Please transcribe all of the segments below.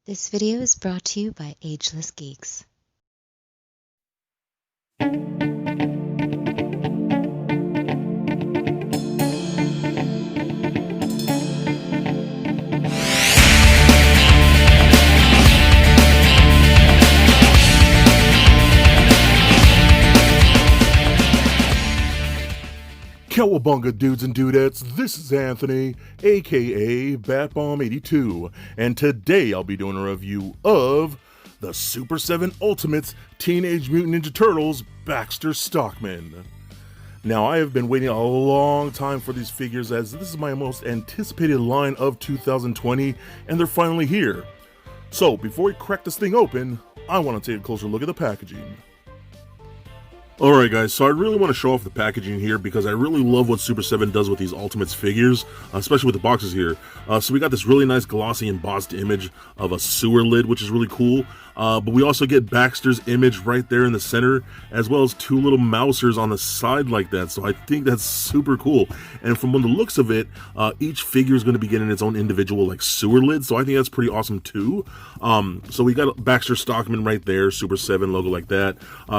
This video is brought to you by Ageless Geeks. Cowabunga dudes and dudettes, this is Anthony, aka Batbomb82, and today I'll be doing a review of the Super 7 Ultimates Teenage Mutant Ninja Turtles Baxter Stockman. Now, I have been waiting a long time for these figures, as this is my most anticipated line of 2020, and they're finally here. So, before we crack this thing open, I want to take a closer look at the packaging. Alright guys, so I really want to show off the packaging here because I really love what Super 7 does with these Ultimates figures, especially with the boxes here. So we got this really nice glossy embossed image of a sewer lid, which is really cool. But we also get Baxter's image right there in the center, as well as two little mousers on the side like that. So I think that's super cool. And from the looks of it, each figure is going to be getting its own individual like sewer lid. So I think that's pretty awesome too. So we got Baxter Stockman right there, Super 7 logo like that.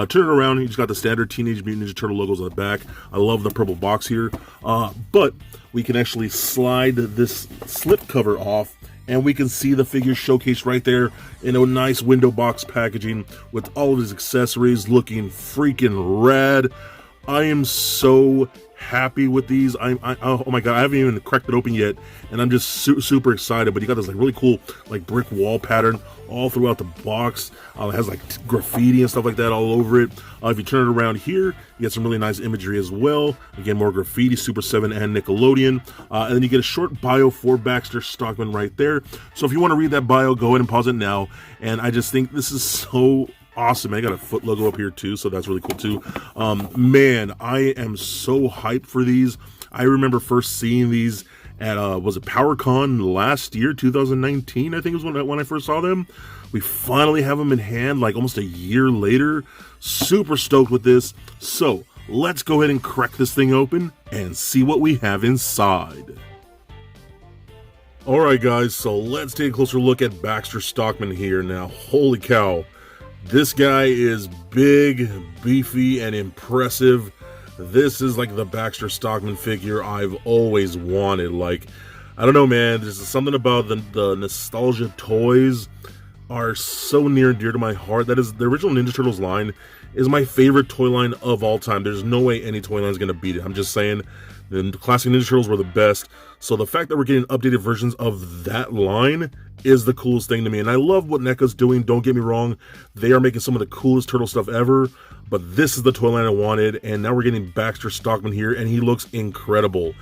Turn it around, he's got the standard Teenage Mutant Ninja Turtle logos on the back. I love the purple box here. But we can actually slide this slip cover off, and we can see the figure showcased right there in a nice window box packaging with all of his accessories looking freaking rad. I am so happy with these. Oh my god, I haven't even cracked it open yet, and I'm just super excited. But you got this like really cool like brick wall pattern all throughout the box. It has like graffiti and stuff like that all over it. If you turn it around here, you get some really nice imagery as well. Again, more graffiti, Super 7 and Nickelodeon. And then you get a short bio for Baxter Stockman right there. So if you want to read that bio, go ahead and pause it now. And I just think this is so awesome. I got a foot logo up here too, so that's really cool too. Man, I am so hyped for these. I remember first seeing these at was it PowerCon last year, 2019, I think was when I first saw them. We finally have them in hand like almost a year later. Super stoked with this. So let's go ahead and crack this thing open and see what we have inside. Alright guys, so let's take a closer look at Baxter Stockman here now. Holy cow. This guy is big, beefy, and impressive. This is like the Baxter Stockman figure I've always wanted. Like, I don't know, man. There's something about the nostalgia toys are so near and dear to my heart. That is, the original Ninja Turtles line is my favorite toy line of all time. There's no way any toy line is going to beat it. I'm just saying, the classic Ninja Turtles were the best. So the fact that we're getting updated versions of that line is the coolest thing to me. And I love what NECA's doing, don't get me wrong. They are making some of the coolest turtle stuff ever. But this is the toy line I wanted, and now we're getting Baxter Stockman here, and he looks incredible.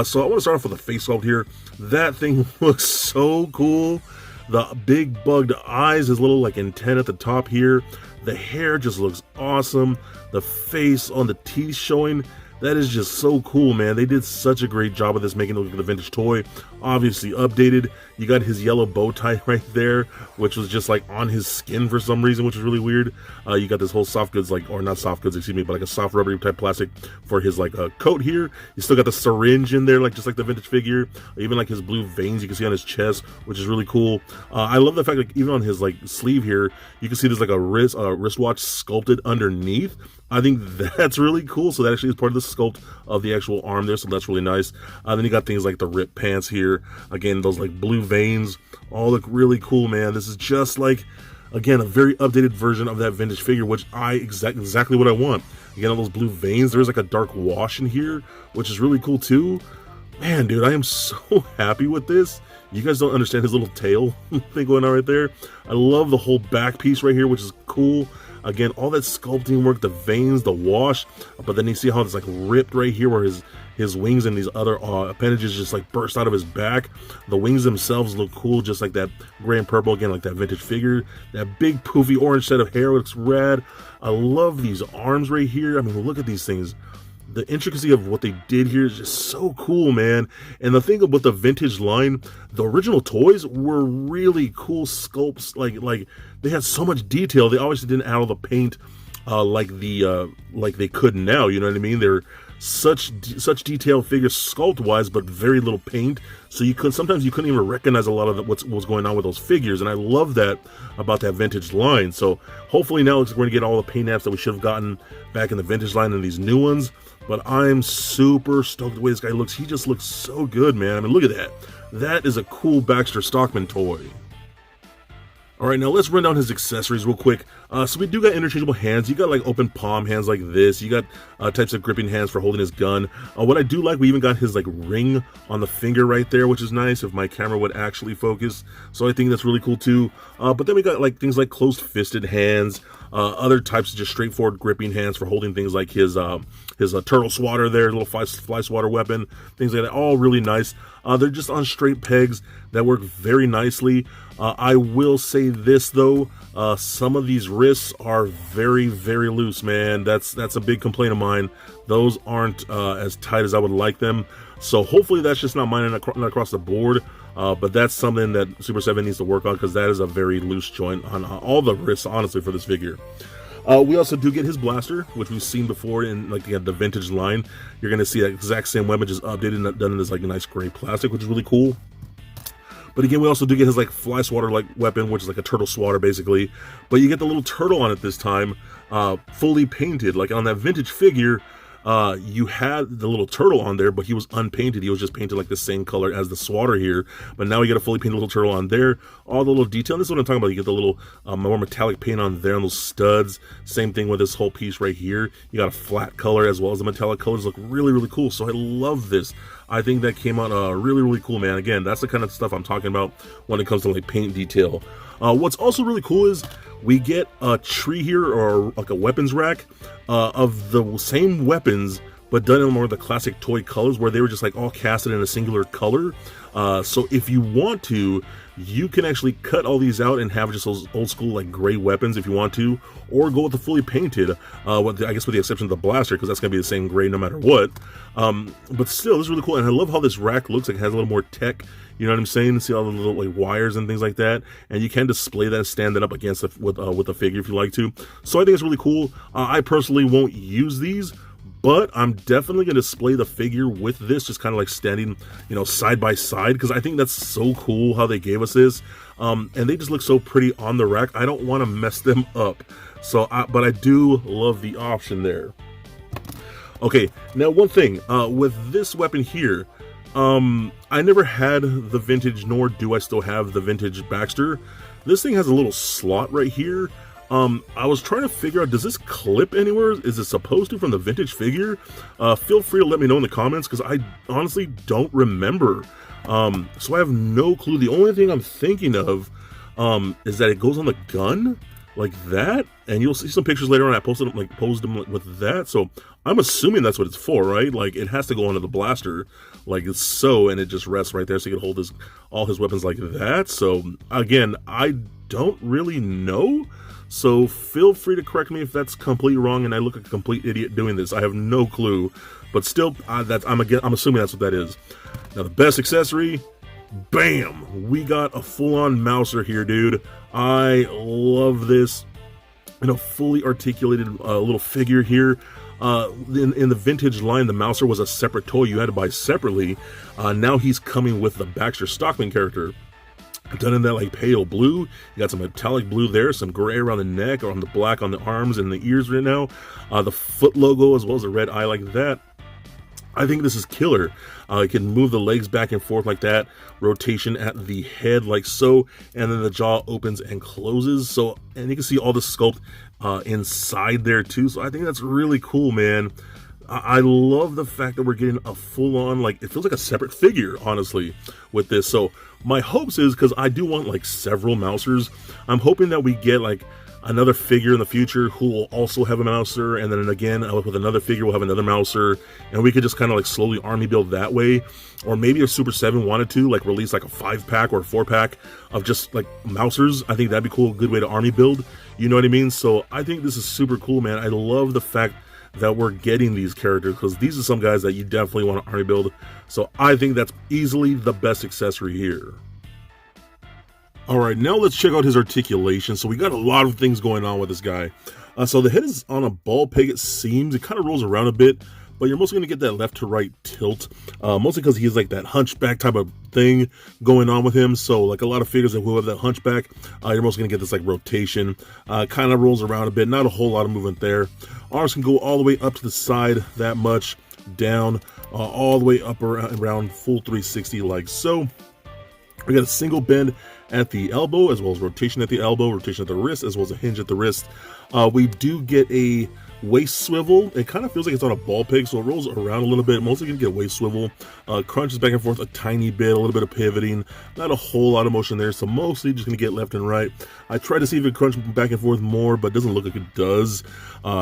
So I want to start off with the face sculpt here. That thing looks so cool. The big bugged eyes, his little like antenna at the top here. The hair just looks awesome. The face on the teeth showing. That is just so cool, man. They did such a great job of this, making it look like a vintage toy. Obviously updated. You got his yellow bow tie right there, which was just like on his skin for some reason, which is really weird. You got this whole soft goods, like, or not soft goods, excuse me, but like a soft rubbery type plastic for his like coat here. You still got the syringe in there, like just like the vintage figure. Even like his blue veins you can see on his chest, which is really cool. I love the fact that even on his like sleeve here, you can see there's like a wristwatch sculpted underneath. I think that's really cool. So that actually is part of the sculpt of the actual arm there, so that's really nice. Then you got things like the ripped pants here. Again, those like blue veins all look really cool, man. This is just like, again, a very updated version of that vintage figure, which exactly what I want. Again, all those blue veins. There's like a dark wash in here, which is really cool too. Man, dude, I am so happy with this. You guys don't understand his little tail thing going on right there. I love the whole back piece right here, which is cool. Again, all that sculpting work, the veins, the wash, but then you see how it's like ripped right here where his wings and these other appendages just like burst out of his back. The wings themselves look cool, just like that gray and purple, again, like that vintage figure. That big poofy orange set of hair looks rad. I love these arms right here. I mean, look at these things. The intricacy of what they did here is just so cool, man. And the thing about the vintage line, the original toys were really cool sculpts. Like they had so much detail. They obviously didn't add all the paint like they could now. You know what I mean? They're such detailed figures sculpt wise, but very little paint. So sometimes you couldn't even recognize a lot of what was going on with those figures, and I love that about that vintage line. So hopefully now we're going to get all the paint apps that we should have gotten back in the vintage line and these new ones. But I'm super stoked the way this guy looks. He just looks so good, man. I mean, look at that. That is a cool Baxter Stockman toy. Alright, now let's run down his accessories real quick. So we do got interchangeable hands. You got like open palm hands like this. You got types of gripping hands for holding his gun. What I do like, we even got his like ring on the finger right there, which is nice if my camera would actually focus. So I think that's really cool too. But then we got like things like closed-fisted hands, other types of just straightforward gripping hands for holding things like his turtle swatter there, little fly swatter weapon, things like that. All really nice. They're just on straight pegs that work very nicely. I will say this though, some of these wrists are very, very loose, man. That's a big complaint of mine. Those aren't as tight as I would like them. So hopefully that's just not mine, not across the board. But that's something that Super7 needs to work on, because that is a very loose joint on all the wrists, honestly, for this figure. We also do get his blaster, which we've seen before in like the vintage line. You're going to see that exact same weapon just updated and done in this like nice gray plastic, which is really cool. But again, we also do get his like fly swatter like weapon, which is like a turtle swatter basically. But you get the little turtle on it this time, fully painted. Like on that vintage figure, you had the little turtle on there, but he was unpainted. He was just painted like the same color as the swatter here. But now you get a fully painted little turtle on there. All the little detail. This is what I'm talking about. You get the little more metallic paint on there on those studs. Same thing with this whole piece right here. You got a flat color as well as the metallic colors. Look really, really cool. So I love this. I think that came out really, really cool, man. Again, that's the kind of stuff I'm talking about when it comes to like paint detail. What's also really cool is we get a tree here, or like a weapons rack of the same weapons, but done in more of the classic toy colors, where they were just like all casted in a singular color. So if you want to, you can actually cut all these out and have just those old school like gray weapons if you want to, or go with the fully painted, I guess with the exception of the blaster, because that's going to be the same gray no matter what. But still, this is really cool, and I love how this rack looks like it has a little more tech. You know what I'm saying? See all the little like wires and things like that, and you can display that, stand that up against with the figure if you like to. So I think it's really cool. I personally won't use these, but I'm definitely going to display the figure with this, just kind of like standing, you know, side by side, because I think that's so cool how they gave us this. And they just look so pretty on the rack. I don't want to mess them up. So, but I do love the option there. Okay, now one thing, with this weapon here, I never had the vintage, nor do I still have the vintage Baxter. This thing has a little slot right here. I was trying to figure out, does this clip anywhere? Is it supposed to from the vintage figure? Feel free to let me know in the comments, because I honestly don't remember. So I have no clue. The only thing I'm thinking of is that it goes on the gun like that, and you'll see some pictures later on. I posed them with that, so I'm assuming that's what it's for, right? Like it has to go onto the blaster like it's so, and it just rests right there, so you can hold all his weapons like that. So again, I don't really know. So feel free to correct me if that's completely wrong and I look like a complete idiot doing this. I have no clue, but still, I'm assuming that's what that is. Now the best accessory, bam! We got a full-on mouser here, dude. I love this. You know, fully articulated little figure here. In the vintage line, the mouser was a separate toy you had to buy separately. Now he's coming with the Baxter Stockman character. Done in that like pale blue. You got some metallic blue there, some gray around the neck, or on the black on the arms and the ears right now. The foot logo as well as a red eye like that. I think this is killer. You can move the legs back and forth like that, rotation at the head like so, and then the jaw opens and closes. So, and you can see all the sculpt inside there too. So I think that's really cool, man. I love the fact that we're getting a full-on, like, it feels like a separate figure, honestly, with this. So my hopes is, because I do want like several mousers, I'm hoping that we get like another figure in the future who will also have a mouser, and then again with another figure we'll have another mouser, and we could just kind of like slowly army build that way. Or maybe if Super7 wanted to like release like a 5-pack or a 4-pack of just like mousers, I think that'd be cool, good way to army build, you know what I mean? So I think this is super cool, man. I love the fact that we're getting these characters, because these are some guys that you definitely want to army build. So I think that's easily the best accessory here. Alright, now let's check out his articulation. So we got a lot of things going on with this guy. So the head is on a ball peg, it seems. It kind of rolls around a bit, but you're mostly going to get that left to right tilt, mostly because he's like that hunchback type of thing going on with him. So like a lot of figures that will have that hunchback, you're mostly going to get this like rotation, kind of rolls around a bit, not a whole lot of movement there. Arms can go all the way up to the side that much, down, all the way up around full 360 like so. We got a single bend at the elbow, as well as rotation at the elbow, rotation at the wrist, as well as a hinge at the wrist. We do get a waist swivel. It kind of feels like it's on a ball peg, so it rolls around a little bit. Mostly going to get a waist swivel. Crunches back and forth a tiny bit, a little bit of pivoting. Not a whole lot of motion there, so mostly just going to get left and right. I try to see if it crunches back and forth more, but it doesn't look like it does.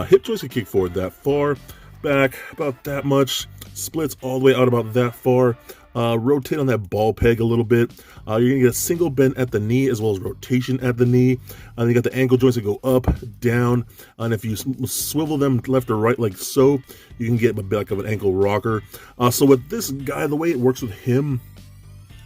Hip joints can kick forward that far. Back about that much. Splits all the way out about that far. Rotate on that ball peg a little bit. You're going to get a single bend at the knee as well as rotation at the knee. And you got the ankle joints that go up, down, and if you swivel them left or right like so, you can get a bit like of an ankle rocker. So with this guy, the way it works with him,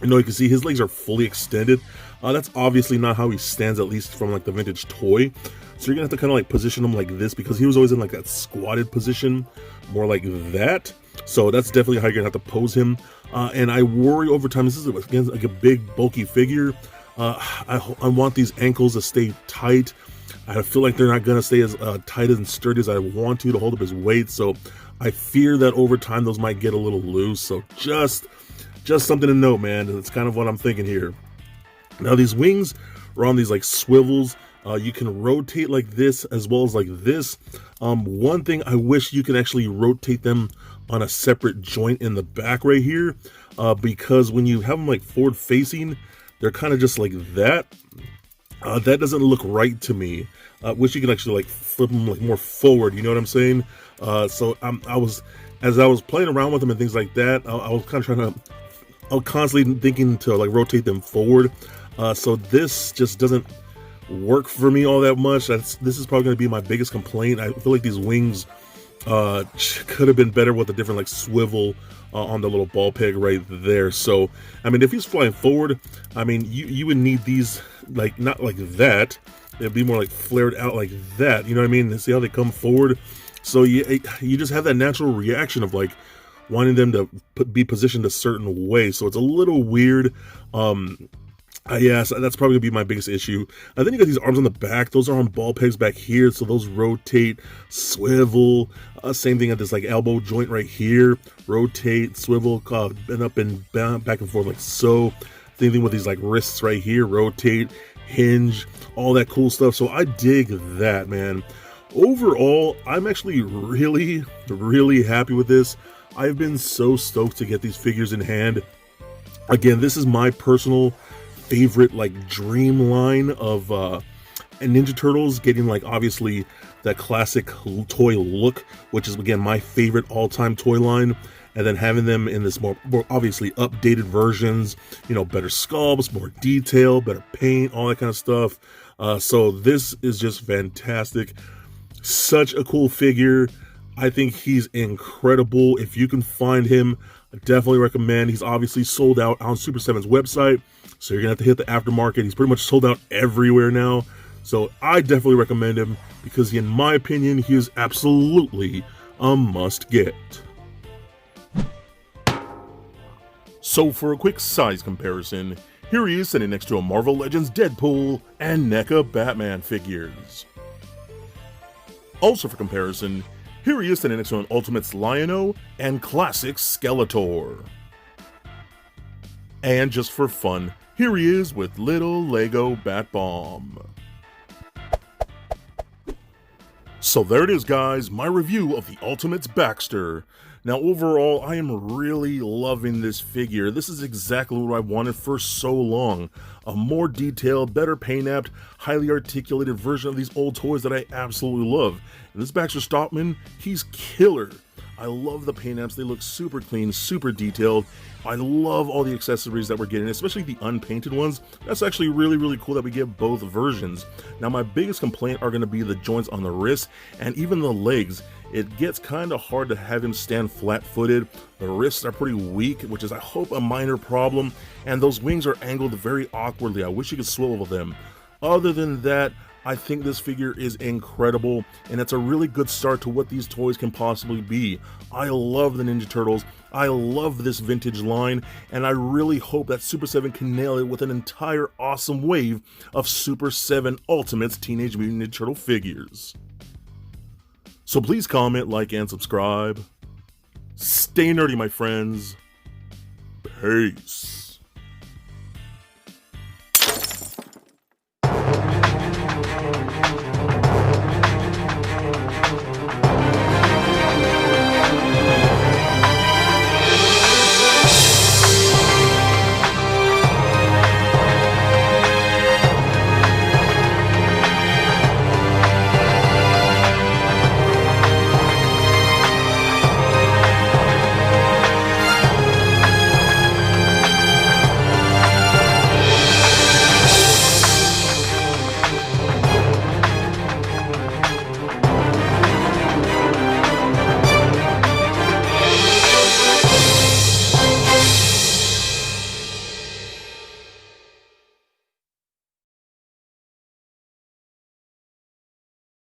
you can see his legs are fully extended. That's obviously not how he stands, at least from like the vintage toy. So you're going to have to kind of like position him like this, because he was always in like that squatted position, more like that. So that's definitely how you're going to have to pose him. And I worry over time, this is again like a big bulky figure. I want these ankles to stay tight. I feel like they're not going to stay as tight and sturdy as I want to hold up his weight. So I fear that over time those might get a little loose. So just something to note, man. That's kind of what I'm thinking here. Now these wings are on these like swivels. You can rotate like this as well as like this. One thing I wish you could actually rotate them on a separate joint in the back right here, because when you have them like forward facing, they're kind of just like that. That doesn't look right to me. Wish you could actually like flip them like more forward, you know what I'm saying? So as I was playing around with them and things like that, I was kind of I was constantly thinking to like rotate them forward. So this just doesn't work for me all that much. This is probably going to be my biggest complaint. I feel like these wings could have been better with a different like swivel on the little ball peg right there. So I mean, if he's flying forward, I mean you would need these like not like that. It'd be more like flared out like that, you know what I mean? See how they come forward? So you just have that natural reaction of like wanting them to be positioned a certain way. So it's a little weird. Yeah, so that's probably gonna be my biggest issue. Then you got these arms on the back. Those are on ball pegs back here, so those rotate, swivel. Same thing at this like elbow joint right here. Rotate, swivel, bend up and back and forth like so. Same thing with these like wrists right here. Rotate, hinge, all that cool stuff. So I dig that, man. Overall, I'm actually really, really happy with this. I've been so stoked to get these figures in hand. Again, this is my personal favorite like dream line of Ninja Turtles, getting like obviously that classic toy look, which is again my favorite all-time toy line, and then having them in this more obviously updated versions, better sculpts, more detail, better paint, all that kind of stuff. So this is just fantastic. Such a cool figure. I think he's incredible. If you can find him, I definitely recommend. He's obviously sold out on Super7's website, so you're gonna have to hit the aftermarket. He's pretty much sold out everywhere now, so I definitely recommend him because in my opinion, he is absolutely a must get. So for a quick size comparison, here he is sitting next to a Marvel Legends Deadpool and NECA Batman figures. Also for comparison, here he is sitting next to an Ultimates Lion-O and Classic Skeletor. And just for fun, here he is with little Lego Bat Bomb. So there it is, guys, my review of the Ultimates Baxter. Now overall, I am really loving this figure. This is exactly what I wanted for so long. A more detailed, better paint-aped, highly articulated version of these old toys that I absolutely love. And this Baxter Stockman, he's killer. I love the paint apps. They look super clean, super detailed. I love all the accessories that we're getting, especially the unpainted ones. That's actually really, really cool that we get both versions. Now, my biggest complaint are going to be the joints on the wrists and even the legs. It gets kind of hard to have him stand flat-footed. The wrists are pretty weak, which is, I hope, a minor problem. And those wings are angled very awkwardly. I wish you could swivel them. Other than that, I think this figure is incredible, and it's a really good start to what these toys can possibly be. I love the Ninja Turtles, I love this vintage line, and I really hope that Super 7 can nail it with an entire awesome wave of Super 7 Ultimates Teenage Mutant Ninja Turtle figures. So please comment, like, and subscribe. Stay nerdy, my friends. Peace.